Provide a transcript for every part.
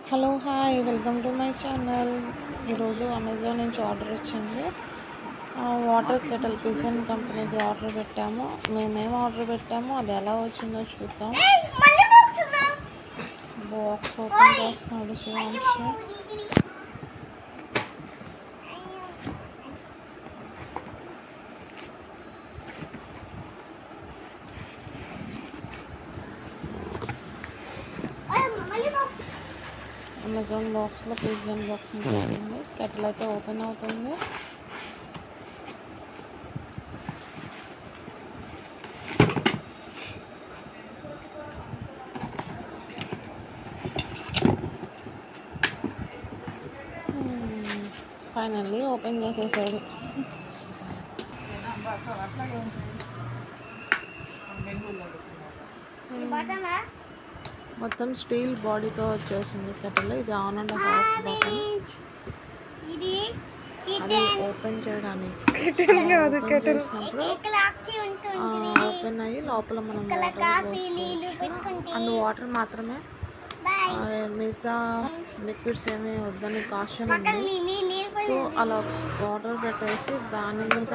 Hello hi welcome to my channel. ఈరోజు Amazon నుంచి order వచ్చింది. వాటర్ కెటల్ పిజన్ కంపెనీది ఆర్డర్ పెట్టాము. మేమేం ఆర్డర్ పెట్టామో అది ఎలా వచ్చిందో చూద్దాం. బాక్స్ ఓపెన్ చేస్తున్నాడు శివాంశ్. అమెజాన్ బాక్స్లో పిజన్ బాక్స్ ఉంటుంది. కెటిల్ అయితే ఓపెన్ అవుతుంది. ఫైనల్లీ ఓపెన్ చేసేసాడు. మొత్తం స్టీల్ బాడీతో వచ్చేసింది కెటిల్. ఇది ఆన్ అండ్ ఆఫ్ బటన్. అది ఓపెన్ చేయడానికి ఓపెన్ చేసినప్పుడు ఓపెన్ అయ్యి లోపల మనం వాటర్ పోసుకోవచ్చు. అండ్ వాటర్ మాత్రమే, మిగతా లిక్విడ్స్ ఏమీ వద్దని కాషన్ ఉంది. సో అలా వాటర్ పెట్టేసి దాని మీద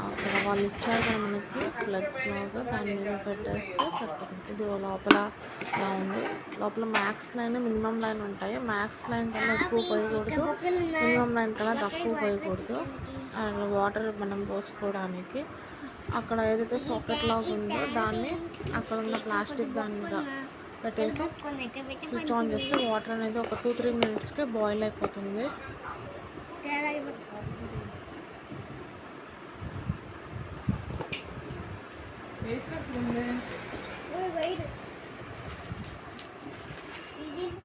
అక్కడ వాళ్ళు ఇచ్చారు కదా మనకి ప్లగ్ లాగా, దాని మీద పెట్టేస్తే సరిపోతుంది. ఇది లోపల ఉంది. లోపల మ్యాక్స్ లైన్, మినిమం లైన్ ఉంటాయి. మ్యాక్స్ లైన్ కన్నా ఎక్కువ పోయకూడదు, మినిమం లైన్ కన్నా తక్కువ పోయకూడదు. అండ్ వాటర్ మనం పోసుకోవడానికి అక్కడ ఏదైతే సాకెట్ లాగా ఉందో దాన్ని అక్కడ ఉన్న ప్లాస్టిక్ దాని మీద పెట్టేసి స్విచ్ ఆన్ చేస్తే వాటర్ అనేది ఒక 2-3 మినిట్స్కే బాయిల్ అయిపోతుంది.